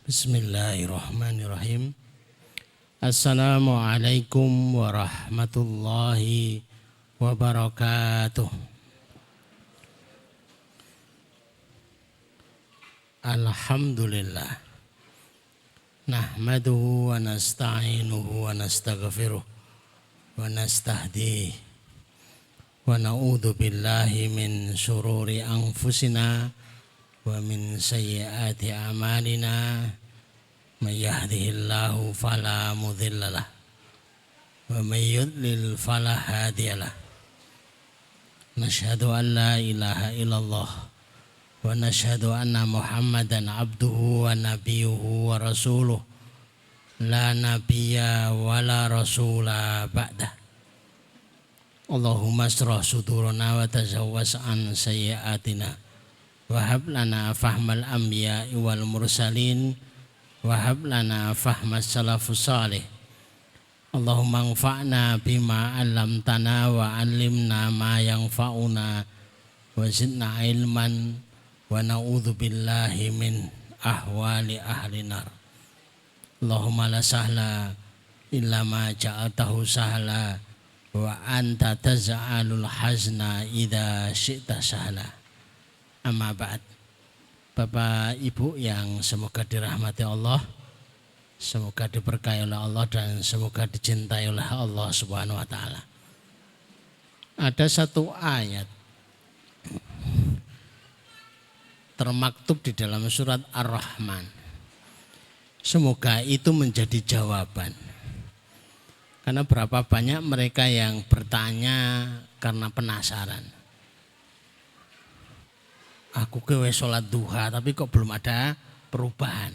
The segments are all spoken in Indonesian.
Bismillahirrahmanirrahim. Assalamualaikum warahmatullahi wabarakatuh. Alhamdulillah. Nahmaduhu wa nasta'inuhu wa nastaghfiruh wa nastahdihi wa na'udzu billahi min syururi anfusina wa min sayyiati a'malina. May yahdihillahu fala mudhillalah wa may yudlil fala hadiyalah. Nashhadu an la ilaha illallah wa nashhadu anna Muhammadan abduhu wa nabiyuhu wa rasuluh la nabiyya wa la rasula ba'dah. Allahumma asrah sudurana wa tazawwas an sayyiatina wa hab lana fahmal anbiya'i wal mursalin wa hab lana fahmas salafus salih. Allahumma anfa'na bima 'allamtana wa 'allimna ma yanfa'una wa zidna ilman wa na'udzu billahi min ahwali ahli nar. Allahumma la sahla illa ma ja'altahu sahla wa anta taz'alul hazna idza syi'ta sahla. Amma ba'd. Bapak Ibu yang semoga dirahmati Allah, semoga diberkahi oleh Allah dan semoga dicintai oleh Allah Subhanahu wa taala. Ada satu ayat termaktub di dalam surat Ar-Rahman. Semoga itu menjadi jawaban. Karena berapa banyak mereka yang bertanya karena penasaran. Aku wis sholat duha tapi kok belum ada perubahan.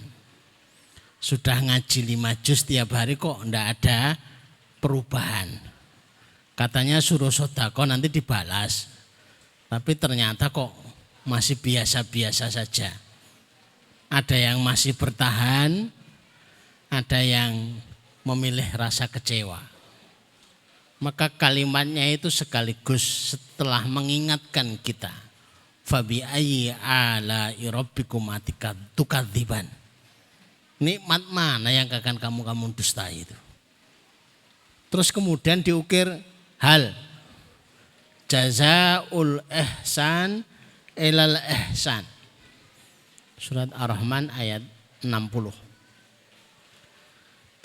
Sudah ngaji 5 juz tiap hari kok enggak ada perubahan. Katanya suruh sedekah nanti dibalas. Tapi ternyata kok masih biasa-biasa saja. Ada yang masih bertahan, ada yang memilih rasa kecewa. Maka kalimatnya itu sekaligus setelah mengingatkan kita. Fabi ayyi ala'i rabbikum tukadziban. Nikmat mana yang akan kamu dustai itu. Terus kemudian diukir hal jazaul ihsan ilal ihsan. Surat Ar-Rahman ayat 60.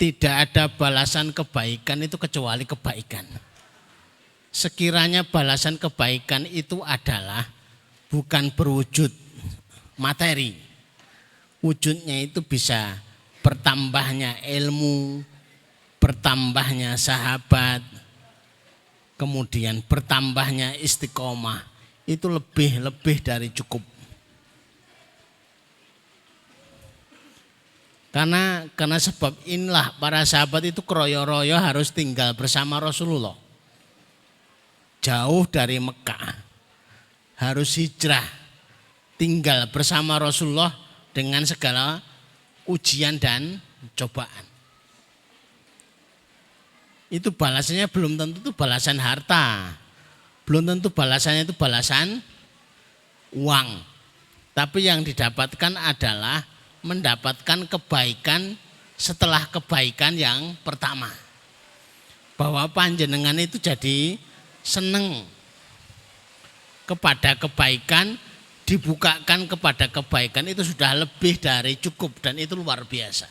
Tidak ada balasan kebaikan itu kecuali kebaikan. Sekiranya balasan kebaikan itu adalah bukan berwujud materi. Wujudnya itu bisa bertambahnya ilmu, bertambahnya sahabat, kemudian bertambahnya istiqomah. Itu lebih dari cukup. Karena sebab inilah para sahabat itu keroyo-royo harus tinggal bersama Rasulullah. Jauh dari Mekah. Harus hijrah, tinggal bersama Rasulullah dengan segala ujian dan cobaan. Itu balasannya belum tentu itu balasan harta, belum tentu balasannya itu balasan uang. Tapi yang didapatkan adalah mendapatkan kebaikan setelah kebaikan yang pertama. Bahwa panjenengan itu jadi seneng kepada kebaikan, dibukakan kepada kebaikan itu sudah lebih dari cukup dan itu luar biasa.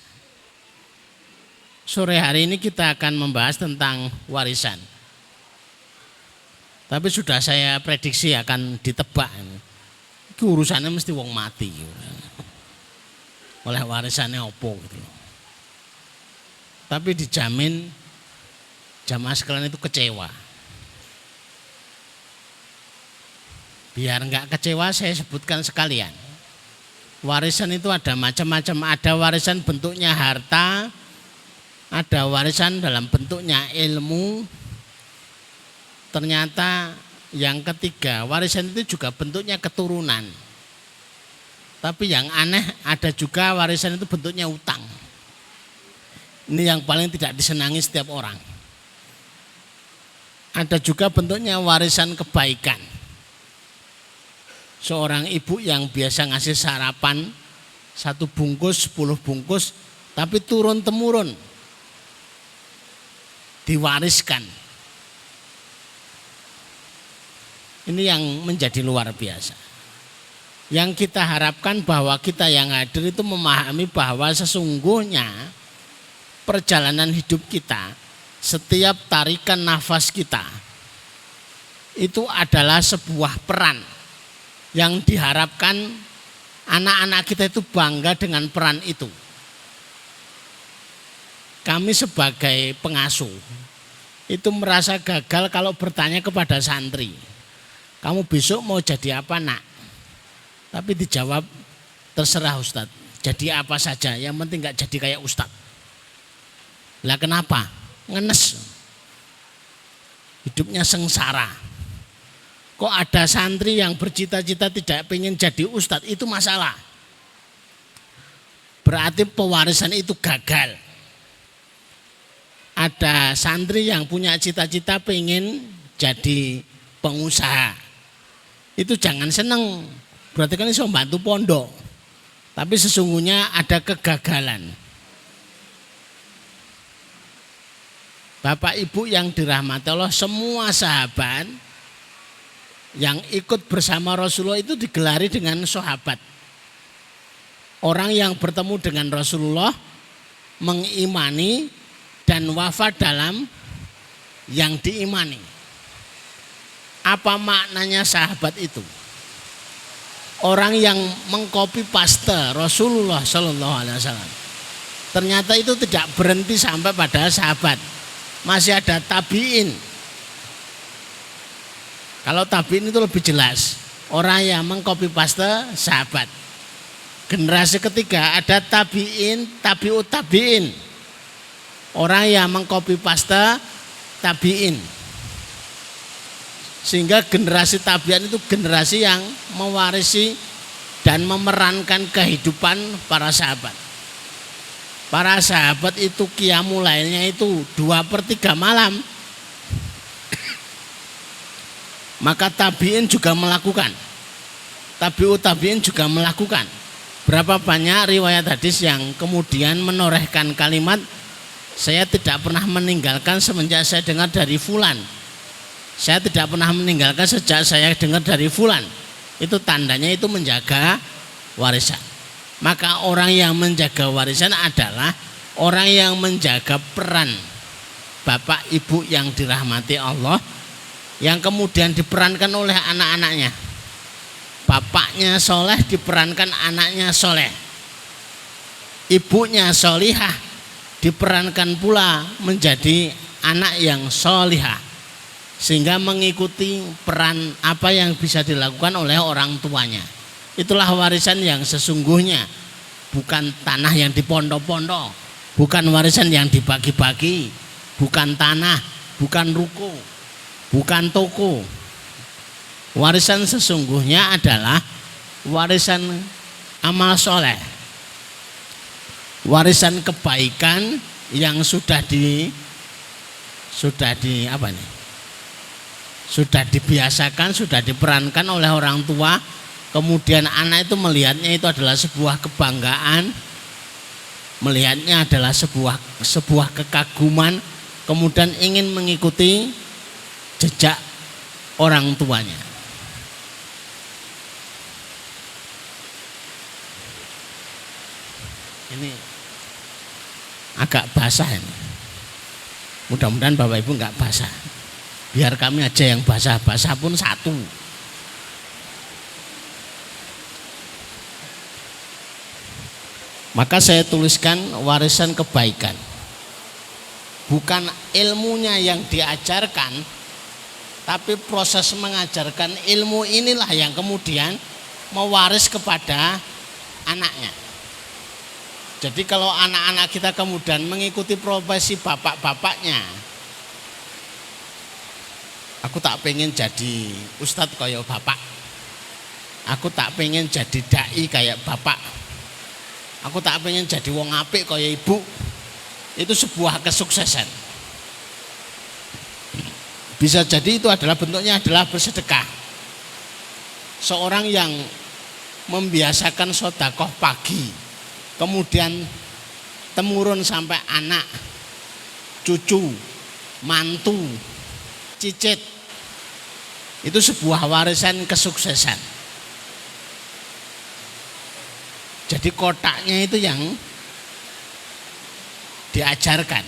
Sore hari ini kita akan membahas tentang warisan. Tapi sudah saya prediksi akan ditebak. Itu urusannya mesti wong mati. Oleh warisannya opo gitu. Tapi dijamin jamaah sekalian itu kecewa. Biar enggak kecewa saya sebutkan sekalian. Warisan itu ada macam-macam. Ada warisan bentuknya harta, ada warisan dalam bentuknya ilmu. Ternyata yang ketiga, warisan itu juga bentuknya keturunan. Tapi yang aneh ada juga warisan itu bentuknya utang. Ini yang paling tidak disenangi setiap orang. Ada juga bentuknya warisan kebaikan. Seorang ibu yang biasa ngasih sarapan 1 bungkus, 10 bungkus, tapi turun-temurun diwariskan. Ini yang menjadi luar biasa. Yang kita harapkan bahwa kita yang hadir itu memahami bahwa sesungguhnya perjalanan hidup kita, setiap tarikan nafas kita itu adalah sebuah peran yang diharapkan anak-anak kita itu bangga dengan peran itu. Kami sebagai pengasuh itu merasa gagal kalau bertanya kepada santri, kamu besok mau jadi apa nak? Tapi dijawab, terserah Ustadz, jadi apa saja, yang penting gak jadi kayak Ustadz. Lah kenapa? Ngenes, hidupnya sengsara. Kok ada santri yang bercita-cita tidak pengen jadi Ustadz, itu masalah. Berarti pewarisan itu gagal. Ada santri yang punya cita-cita pengen jadi pengusaha, itu jangan seneng, berarti kan bisa membantu pondok, tapi sesungguhnya ada kegagalan. Bapak Ibu yang dirahmati Allah, semua sahabat yang ikut bersama Rasulullah itu digelari dengan sahabat. Orang yang bertemu dengan Rasulullah, mengimani dan wafat dalam yang diimani. Apa maknanya sahabat itu? Orang yang mengcopy paste Rasulullah Shallallahu Alaihi Wasallam. Ternyata itu tidak berhenti sampai pada sahabat, masih ada tabiin. Kalau tabiin itu lebih jelas, orang yang mengcopy paste sahabat. Generasi ketiga ada tabiin, tabiut tabiin, orang yang mengcopy paste tabiin. Sehingga generasi tabiin itu generasi yang mewarisi dan memerankan kehidupan para sahabat. Para sahabat itu qiyamul lailnya itu 2/3 malam. Maka tabiin juga melakukan, tabiut tabiin juga melakukan. Berapa banyak riwayat hadis yang kemudian menorehkan kalimat, saya tidak pernah meninggalkan semenjak saya dengar dari fulan. Saya tidak pernah meninggalkan sejak saya dengar dari fulan. Itu tandanya itu menjaga warisan. Maka orang yang menjaga warisan adalah orang yang menjaga peran Bapak Ibu yang dirahmati Allah, yang kemudian diperankan oleh anak-anaknya. Bapaknya soleh diperankan anaknya soleh. Ibunya solihah diperankan pula menjadi anak yang solihah. Sehingga mengikuti peran apa yang bisa dilakukan oleh orang tuanya. Itulah warisan yang sesungguhnya, bukan tanah yang dipondok-pondok, bukan warisan yang dibagi-bagi, bukan tanah, bukan ruko, bukan toko. Warisan sesungguhnya adalah warisan amal soleh, warisan kebaikan yang sudah dibiasakan, sudah diperankan oleh orang tua. Kemudian anak itu melihatnya itu adalah sebuah kebanggaan, melihatnya adalah sebuah kekaguman, kemudian ingin mengikuti jejak orang tuanya. Ini agak basah ini. Mudah-mudahan Bapak Ibu enggak basah. Biar kami aja yang basah-basah pun satu. Maka saya tuliskan warisan kebaikan. Bukan ilmunya yang diajarkan, tapi proses mengajarkan ilmu inilah yang kemudian mewaris kepada anaknya. Jadi kalau anak-anak kita kemudian mengikuti profesi bapak-bapaknya, aku tak pengen jadi ustadz kayak bapak, aku tak pengen jadi dai kayak bapak, aku tak pengen jadi wong apik kayak ibu. Itu sebuah kesuksesan. Bisa jadi itu adalah bentuknya adalah bersedekah. Seorang yang membiasakan sedekah pagi, kemudian temurun sampai anak, cucu, mantu, cicit. Itu sebuah warisan kesuksesan. Jadi kotaknya itu yang diajarkan.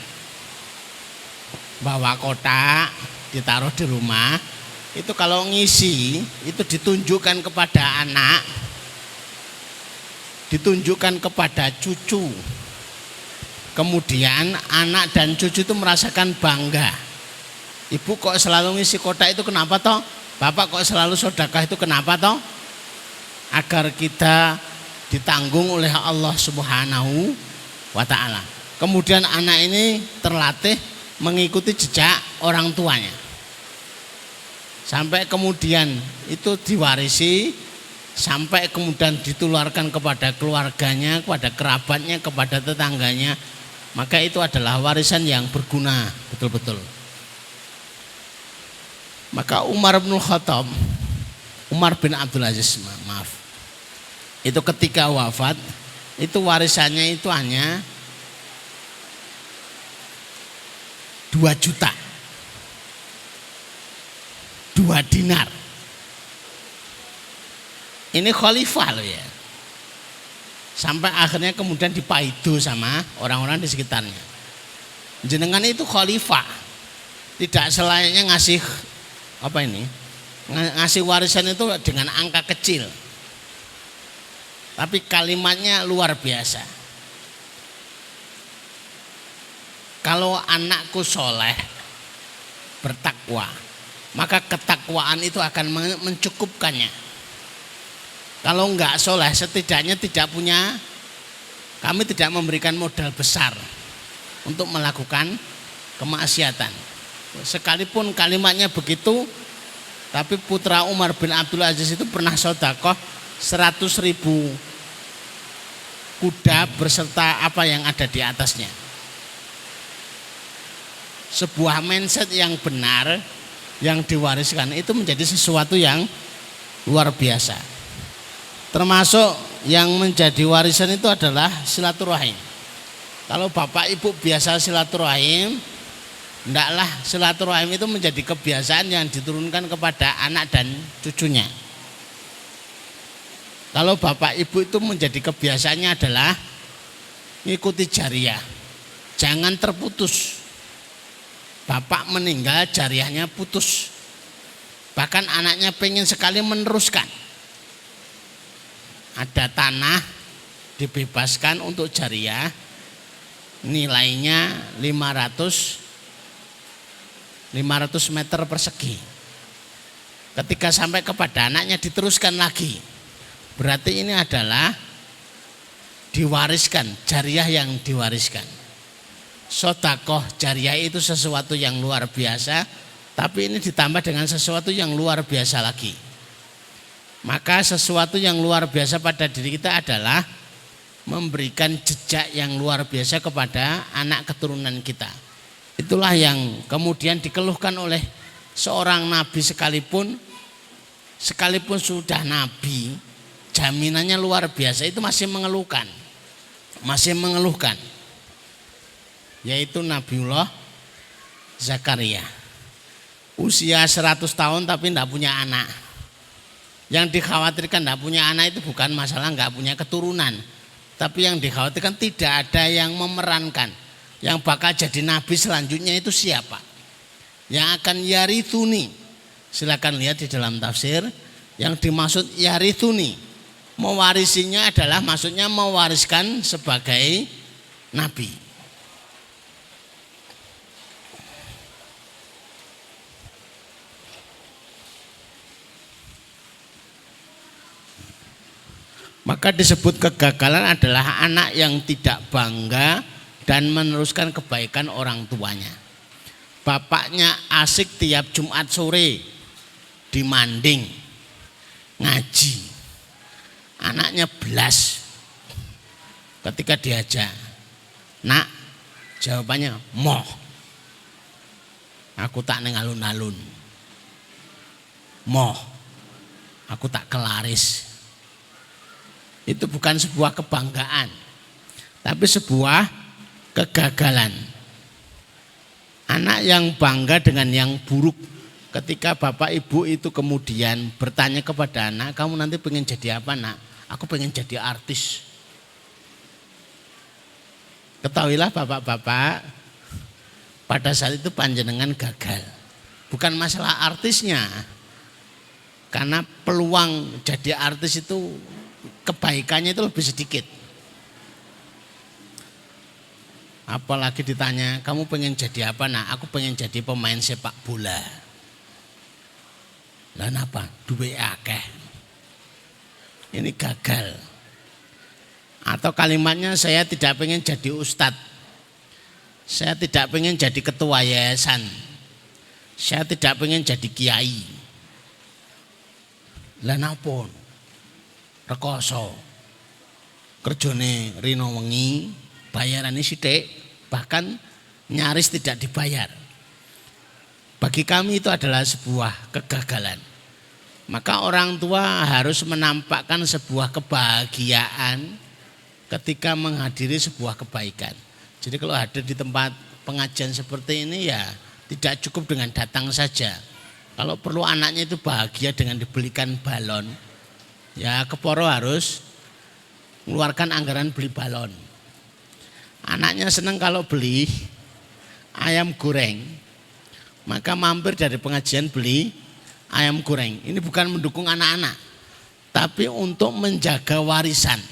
Bawa kotak, ditaruh di rumah. Itu kalau ngisi, itu ditunjukkan kepada anak, ditunjukkan kepada cucu. Kemudian anak dan cucu itu merasakan bangga. Ibu kok selalu ngisi kotak itu kenapa toh? Bapak kok selalu sedekah itu kenapa toh? Agar kita ditanggung oleh Allah Subhanahu wa ta'ala. Kemudian anak ini terlatih mengikuti jejak orang tuanya. Sampai kemudian itu diwarisi, sampai kemudian ditularkan kepada keluarganya, kepada kerabatnya, kepada tetangganya. Maka itu adalah warisan yang berguna betul-betul. Maka Umar bin Khattab, Umar bin Abdul Aziz, maaf, itu ketika wafat, itu warisannya itu hanya 2 juta, 2 dinar. Ini khalifah loh ya. Sampai akhirnya kemudian dipaido sama orang-orang di sekitarnya. Jenengan itu khalifah, tidak selayaknya ngasih apa ini, ngasih warisan itu dengan angka kecil. Tapi kalimatnya luar biasa. Kalau anakku soleh, bertakwa, maka ketakwaan itu akan mencukupkannya. Kalau enggak soleh, setidaknya tidak punya, kami tidak memberikan modal besar untuk melakukan kemaksiatan. Sekalipun kalimatnya begitu, tapi putra Umar bin Abdul Aziz itu pernah sedekah 100.000 kuda berserta apa yang ada di atasnya. Sebuah mindset yang benar yang diwariskan itu menjadi sesuatu yang luar biasa. Termasuk yang menjadi warisan itu adalah silaturahim. Kalau bapak ibu biasa silaturahim, hendaklah silaturahim itu menjadi kebiasaan yang diturunkan kepada anak dan cucunya. Kalau bapak ibu itu menjadi kebiasaannya adalah mengikuti jariah, jangan terputus. Bapak meninggal jariahnya putus. Bahkan anaknya pengen sekali meneruskan. Ada tanah dibebaskan untuk jariah, nilainya 500 meter persegi. Ketika sampai kepada anaknya diteruskan lagi, berarti ini adalah diwariskan, jariah yang diwariskan. Sedekah jariah itu sesuatu yang luar biasa, tapi ini ditambah dengan sesuatu yang luar biasa lagi. Maka sesuatu yang luar biasa pada diri kita adalah memberikan jejak yang luar biasa kepada anak keturunan kita. Itulah yang kemudian dikeluhkan oleh seorang nabi sekalipun sudah nabi, jaminannya luar biasa, itu masih mengeluhkan. Yaitu Nabiullah Zakaria. Usia 100 tahun tapi tidak punya anak. Yang dikhawatirkan tidak punya anak itu bukan masalah nggak punya keturunan, tapi yang dikhawatirkan tidak ada yang memerankan. Yang bakal jadi nabi selanjutnya itu siapa? Yang akan yarithuni. Silakan lihat di dalam tafsir. Yang dimaksud yarithuni, mewarisinya adalah maksudnya mewariskan sebagai nabi. Maka disebut kegagalan adalah anak yang tidak bangga dan meneruskan kebaikan orang tuanya. Bapaknya asik tiap Jumat sore di Manding ngaji. Anaknya belas. Ketika diajak, "Nak," jawabannya, "Moh. Aku tak neng alun-alun. Moh. Aku tak kelaris." Itu bukan sebuah kebanggaan, tapi sebuah kegagalan. Anak yang bangga dengan yang buruk, ketika bapak ibu itu kemudian bertanya kepada anak, kamu nanti pengen jadi apa nak? Aku pengen jadi artis. Ketahuilah bapak-bapak, pada saat itu panjenengan gagal. Bukan masalah artisnya, karena peluang jadi artis itu kebaikannya itu lebih sedikit. Apalagi ditanya, kamu pengen jadi apa nak? Aku pengen jadi pemain sepak bola. Lah napa? Duwe akeh. Ini gagal. Atau kalimatnya, saya tidak pengen jadi ustadz. Saya tidak pengen jadi ketua yayasan. Saya tidak pengen jadi kiai. Lah napa? Rekoso. Kerjane rino wengi, bayarannya sithik, bahkan nyaris tidak dibayar. Bagi kami itu adalah sebuah kegagalan. Maka orang tua harus menampakkan sebuah kebahagiaan ketika menghadiri sebuah kebaikan. Jadi kalau ada di tempat pengajian seperti ini ya tidak cukup dengan datang saja. Kalau perlu anaknya itu bahagia dengan dibelikan balon, ya keporo harus mengeluarkan anggaran beli balon. Anaknya senang kalau beli ayam goreng, maka mampir dari pengajian beli ayam goreng. Ini bukan mendukung anak-anak, tapi untuk menjaga warisan.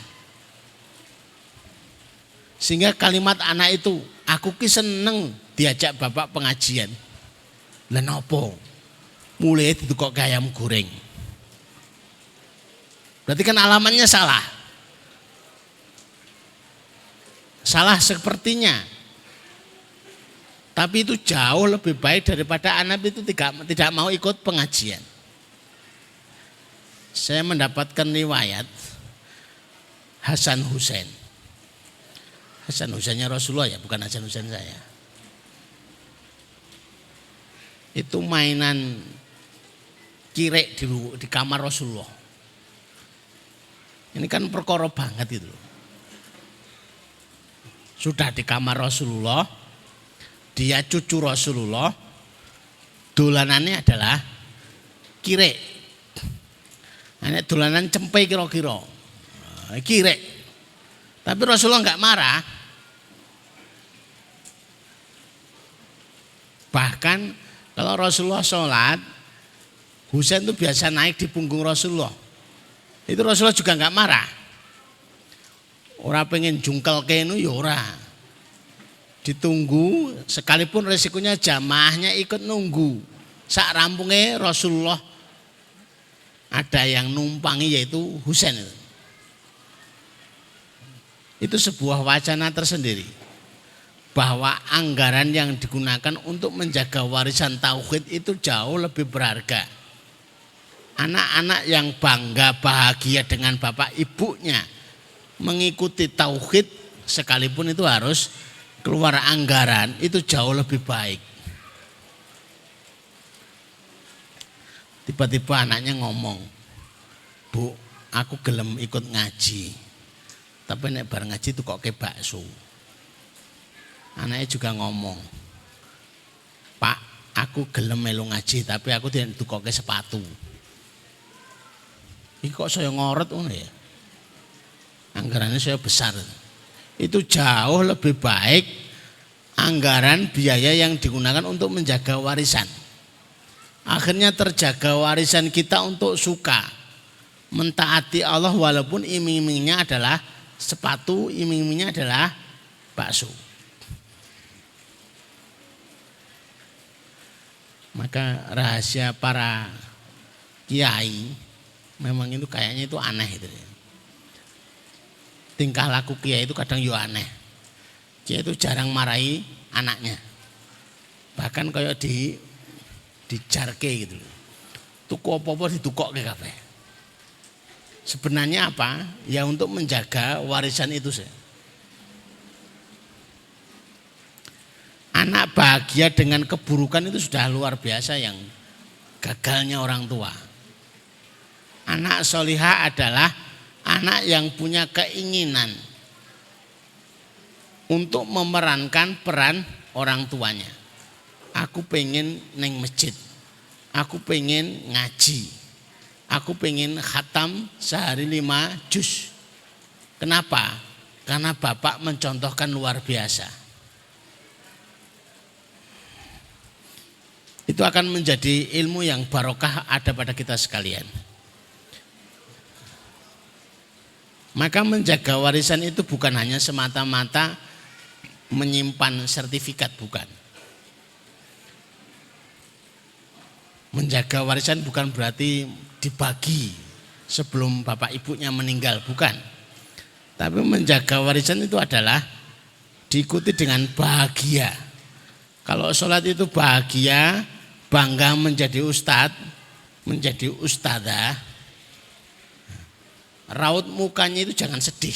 Sehingga kalimat anak itu, aku ki seneng diajak bapak pengajian. Lah nopo? Mulai ditukok ke ayam goreng. Berarti kan alamannya salah. Salah sepertinya. Tapi itu jauh lebih baik daripada anak itu tidak mau ikut pengajian. Saya mendapatkan riwayat Hasan Husain. Hasan Husainnya Rasulullah ya, bukan Hasan Husain saya. Itu mainan kirek di kamar Rasulullah. Ini kan perkara banget itu. Sudah di kamar Rasulullah, dia cucu Rasulullah, dolanannya adalah kirek. Ini dolanan cempe kira-kira, kirek. Tapi Rasulullah enggak marah. Bahkan kalau Rasulullah sholat, Husain itu biasa naik di punggung Rasulullah. Itu Rasulullah juga enggak marah. Ora pengen jungkel kenu ya ora. Ditunggu sekalipun resikonya jamaahnya ikut nunggu. Sak rampungnya Rasulullah ada yang numpangi yaitu Husain. Itu sebuah wacana tersendiri bahwa anggaran yang digunakan untuk menjaga warisan tauhid itu jauh lebih berharga. Anak-anak yang bangga bahagia dengan bapak ibunya mengikuti tauhid sekalipun itu harus keluar anggaran, itu jauh lebih baik. Tiba-tiba anaknya ngomong, Bu, aku gelem ikut ngaji. Tapi nek bareng ngaji itu kok ke bakso. Anaknya juga ngomong, Pak, aku gelem melu ngaji, tapi aku tidak tukoke sepatu. Ini kok saya ngorot ngono ya? Anggarannya saya besar. Itu jauh lebih baik anggaran biaya yang digunakan untuk menjaga warisan. Akhirnya terjaga warisan kita untuk suka mentaati Allah walaupun iming-imingnya adalah sepatu, iming-imingnya adalah bakso. Maka rahasia para kiai memang itu kayaknya itu aneh itu. Tingkah laku kiai itu kadang juga aneh. Kiai itu jarang marahi anaknya. Bahkan kayak dijarke gitu. Tuku apa-apa ditukokke kabeh. Sebenarnya apa? Ya untuk menjaga warisan itu sih. Anak bahagia dengan keburukan itu sudah luar biasa yang gagalnya orang tua. Anak solihah adalah anak yang punya keinginan untuk memerankan peran orang tuanya. Aku pengen neng masjid, aku pengen ngaji, aku pengen khatam sehari 5 juz. Kenapa? Karena bapak mencontohkan luar biasa. Itu akan menjadi ilmu yang barokah ada pada kita sekalian. Maka menjaga warisan itu bukan hanya semata-mata menyimpan sertifikat, bukan. Menjaga warisan bukan berarti dibagi sebelum bapak ibunya meninggal, bukan. Tapi menjaga warisan itu adalah diikuti dengan bahagia. Kalau sholat itu bahagia, bangga menjadi ustadz, menjadi ustadzah, raut mukanya itu jangan sedih.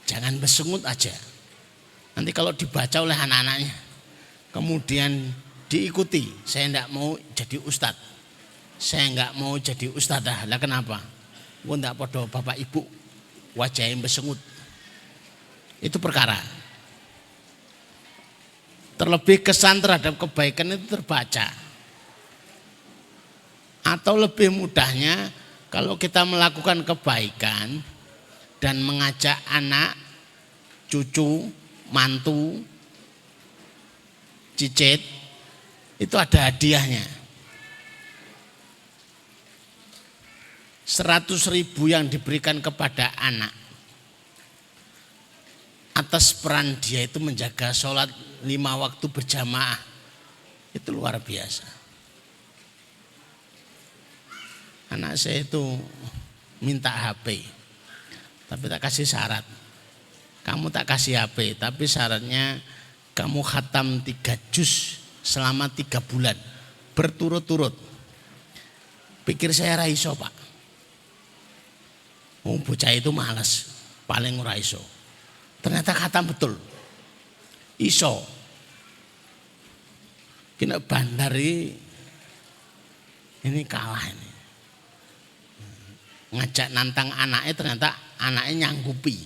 Jangan bersungut aja. Nanti kalau dibaca oleh anak-anaknya, kemudian diikuti, saya enggak mau jadi ustadz, saya enggak mau jadi ustadzah. Lah kenapa? Wong enggak podo bapak ibu wajahnya bersungut. Itu perkara. Terlebih kesan terhadap kebaikan itu terbaca. Atau lebih mudahnya, kalau kita melakukan kebaikan dan mengajak anak, cucu, mantu, cicit, itu ada hadiahnya. 100.000 yang diberikan kepada anak atas peran dia itu menjaga sholat 5 waktu berjamaah, itu luar biasa. Anak saya itu minta HP, tapi tak kasih syarat. Kamu tak kasih HP, tapi syaratnya kamu khatam 3 juz selama 3 bulan berturut-turut. Pikir saya raiso pak. Bocah itu malas, paling raiso. Ternyata khatam betul. Iso. Kena bandari ini kalah ini. Ngajak nantang anaknya, ternyata anaknya nyanggupi.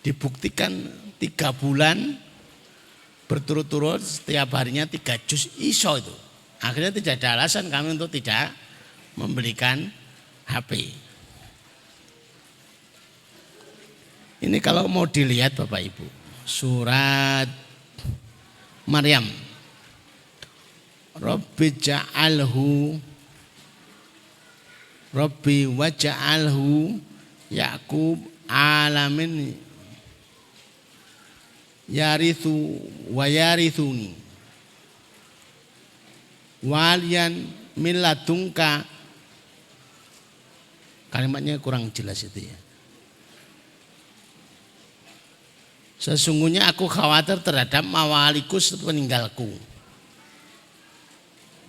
Dibuktikan 3 bulan berturut-turut setiap harinya 3 juz iso itu. Akhirnya tidak ada alasan kami untuk tidak memberikan HP. Ini kalau mau dilihat Bapak Ibu, surat Maryam. Rabbi ja'alhu Rabbi waja'alhu Ya'qub alamin yarithu wa yarithuni walian milladunka. Kalimatnya kurang jelas itu ya. Sesungguhnya aku khawatir terhadap mawaliku sepeninggalku.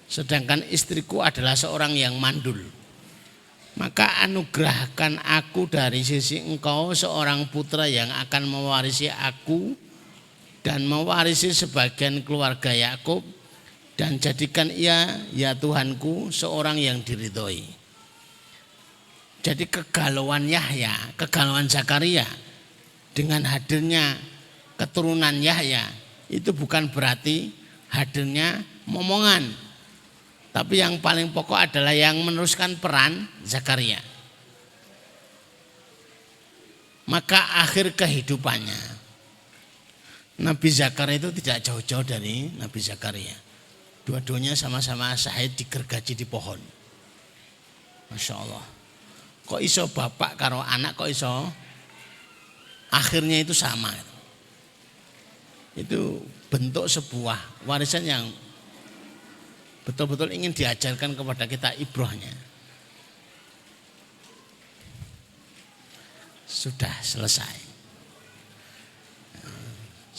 Sedangkan istriku adalah seorang yang mandul. Maka anugerahkan aku dari sisi engkau seorang putra yang akan mewarisi aku dan mewarisi sebagian keluarga Yakub, dan jadikan ia ya Tuhanku seorang yang diridhoi. Jadi kegalauan Yahya, kegalauan Zakaria dengan hadirnya keturunan Yahya itu bukan berarti hadirnya momongan, tapi yang paling pokok adalah yang meneruskan peran Zakaria. Maka akhir kehidupannya Nabi Zakaria itu tidak jauh-jauh dari Nabi Zakaria. Dua-duanya sama-sama syahid digergaji di pohon. Masya Allah. Kok iso bapak karo anak kok iso akhirnya itu sama. Itu bentuk sebuah warisan yang betul-betul ingin diajarkan kepada kita ibrohnya. Sudah selesai.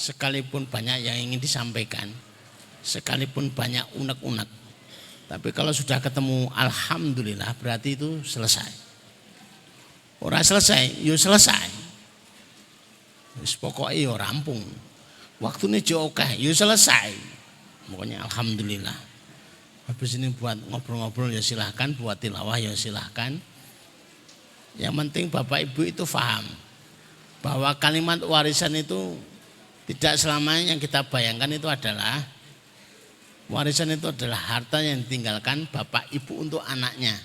Sekalipun banyak yang ingin disampaikan, sekalipun banyak unek-unek, tapi kalau sudah ketemu alhamdulillah berarti itu selesai. Orang selesai, yo selesai. Wis pokoke yo rampung. Waktune jo akeh, yo selesai. Pokoknya alhamdulillah. Habis ini buat ngobrol-ngobrol ya silahkan, buat tilawah ya silahkan. Yang penting Bapak Ibu itu paham bahwa kalimat warisan itu tidak selamanya yang kita bayangkan itu adalah warisan itu adalah harta yang ditinggalkan bapak ibu untuk anaknya.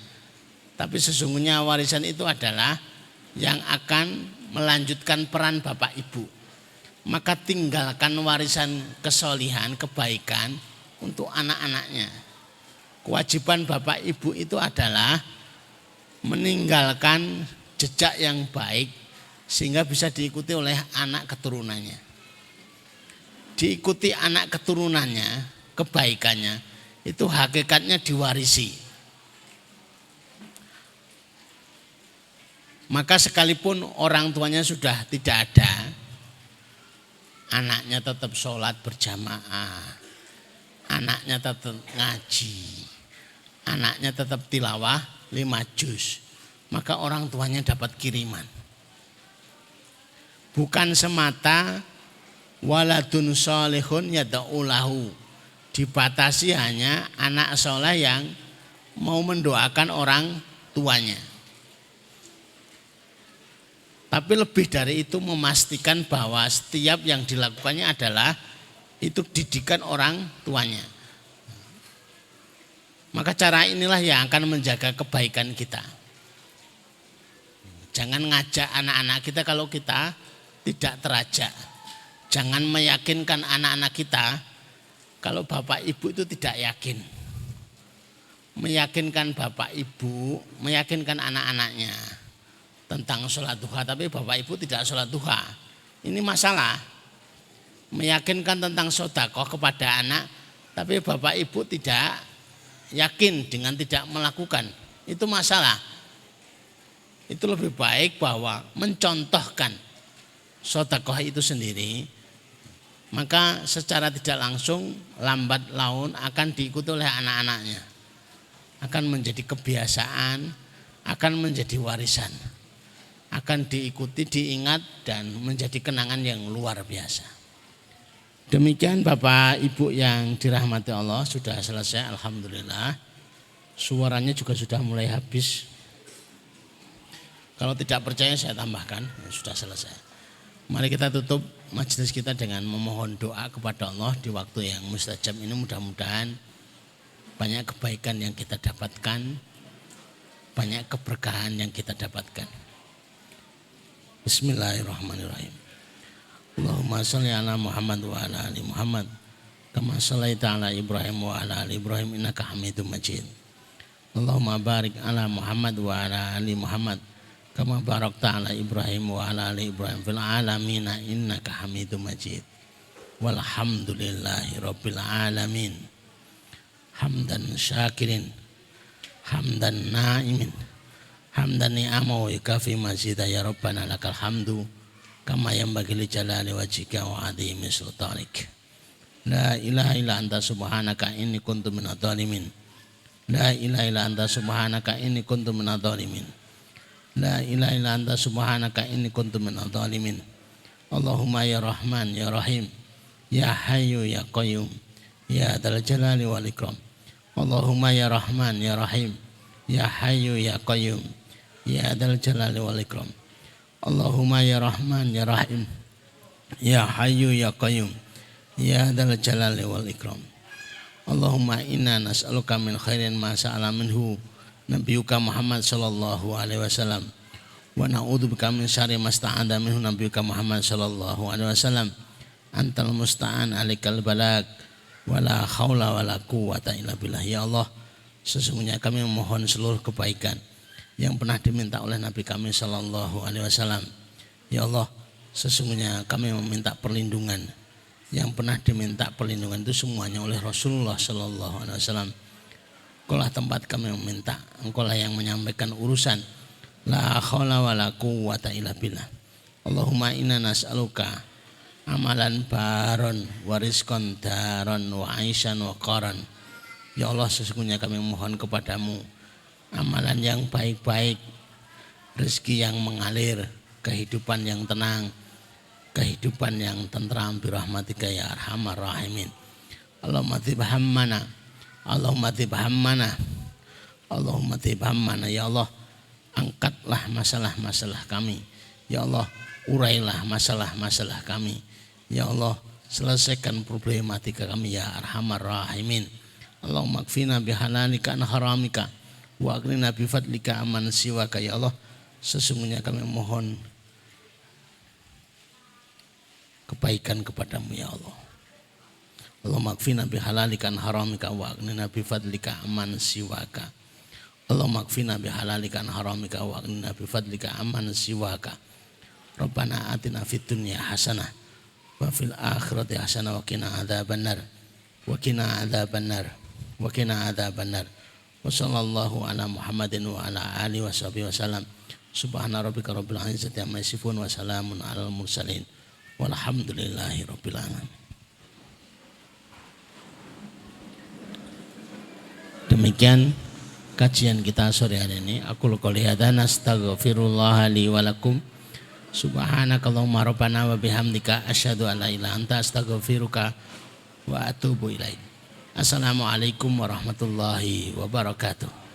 Tapi sesungguhnya warisan itu adalah yang akan melanjutkan peran bapak ibu. Maka tinggalkan warisan kesolihan, kebaikan untuk anak-anaknya. Kewajiban bapak ibu itu adalah meninggalkan jejak yang baik sehingga bisa diikuti oleh anak keturunannya. Diikuti anak keturunannya, kebaikannya itu hakikatnya diwarisi. Maka sekalipun orang tuanya sudah tidak ada, anaknya tetap sholat berjamaah, anaknya tetap ngaji, anaknya tetap tilawah 5 juz, maka orang tuanya dapat kiriman. Bukan semata waladun sholihun yad'u lahu, dibatasi hanya anak soleh yang mau mendoakan orang tuanya. Tapi lebih dari itu memastikan bahwa setiap yang dilakukannya adalah itu didikan orang tuanya. Maka cara inilah yang akan menjaga kebaikan kita. Jangan ngajak anak-anak kita kalau kita tidak terajak. Jangan meyakinkan anak-anak kita kalau bapak ibu itu tidak yakin. Meyakinkan bapak ibu, meyakinkan anak-anaknya tentang sholat duha, tapi bapak ibu tidak sholat duha. Ini masalah. Meyakinkan tentang sedekah kepada anak, tapi bapak ibu tidak yakin dengan tidak melakukan. Itu masalah. Itu lebih baik bahwa mencontohkan sedekah itu sendiri, maka secara tidak langsung lambat laun akan diikuti oleh anak-anaknya. Akan menjadi kebiasaan, akan menjadi warisan. Akan diikuti, diingat dan menjadi kenangan yang luar biasa. Demikian Bapak Ibu yang dirahmati Allah, sudah selesai alhamdulillah. Suaranya juga sudah mulai habis. Kalau tidak percaya saya tambahkan, sudah selesai. Mari kita tutup majelis kita dengan memohon doa kepada Allah di waktu yang mustajab ini. Mudah-mudahan banyak kebaikan yang kita dapatkan, banyak keberkahan yang kita dapatkan. Bismillahirrahmanirrahim. Allahumma sholli ala Muhammad wa ala ali Muhammad kama shallaita ala Ibrahim wa ala ali Ibrahim innaka Hamidum Majid. Allahumma barik ala Muhammad wa ala ali Muhammad kama barakta ala Ibrahim wa ala ali Ibrahim fil alamin innaka Hamidum Majid. Walhamdulillahi rabbil alamin. Hamdan syakirin, hamdan naimin, hamdan ni'amahu ikafi mazida ya Rabbana lakal hamdu kama yanbaghi li jalali wajhika wa 'azimi sultanik. La ilaha illa anta subhanaka inni kuntu minadh dhalimin. La ilaha illa anta subhanaka inni kuntu minadh dhalimin. La ilaha illa anta subhanaka inni kuntu minadh dhalimin. Allahumma ya Rahman ya Rahim ya Hayyu ya Qayyum ya Dzal Jalali wal Ikram. Allahumma ya Rahman ya Rahim ya Hayyu ya Qayyum ya Dzal Jalali wal Ikram. Allahumma ya Rahman ya Rahim ya Hayyu ya Qayyum ya Dzal Jalali wal Ikram. Allahumma inna nas'aluka min khairin ma sa'ala minhu nabiyyuka Muhammad sallallahu alaihi wasallam wa na'udzubika min syarri ma sta'adha minhu nabiyyuka Muhammad sallallahu alaihi wasallam. Antal musta'an alikal balag wala haula wala quwata illa billah. Ya Allah, sesungguhnya kami memohon seluruh kebaikan yang pernah diminta oleh Nabi kami sallallahu alaihi wasallam. Ya Allah, sesungguhnya kami meminta perlindungan yang pernah diminta perlindungan itu semuanya oleh Rasulullah sallallahu alaihi wasallam. Engkaulah tempat kami meminta, Engkaulah yang menyampaikan urusan. La haula wala quwata illa billah. Allahumma inna nas'aluka amalan baron warizqan daron wa aisyan wa qaran. Ya Allah, sesungguhnya kami mohon kepadamu amalan yang baik-baik, rezeki yang mengalir, kehidupan yang tenang, kehidupan yang tentram birahmatika ya arhamar rahimin. Allahumma tibhammana, Allahumma tibhammana, Allahumma tibhammana. Ya Allah, angkatlah masalah-masalah kami. Ya Allah, urailah masalah-masalah kami. Ya Allah, selesaikan problematika kami ya arhamar rahimin. Allahumma kfina bihalalika an haramika wa aghnina bifadlika amman siwaka. Ya Allah, sesungguhnya kami mohon kebaikan kepadamu ya Allah. Allahumma kfina bihalalika an haramika wa aghnina bifadlika amman siwaka. Allahumma kfina bihalalika an haramika wa aghnina bifadlika amman siwaka. Rabbana atina fid dunya hasanah wa fil akhirati hasanah wa qina adzabannar wa qina adzabannar wa qina adzabannar. Wa sallallahu ala Muhammadin wa ala alihi wa sahbihi wasallam. Subhana rabbika rabbil izzati amma yasifun wa salamun alal mursalin walhamdulillahi rabbil alamin. Demikian kajian kita sore hari ini. Aqulu qouli hadza nastaghfirullah li wa lakum. Subhanakallahumma rabbana wa bihamdika asyhadu an la ilaha illa anta astaghfiruka wa atubu ilaik. Assalamualaikum warahmatullahi wabarakatuh.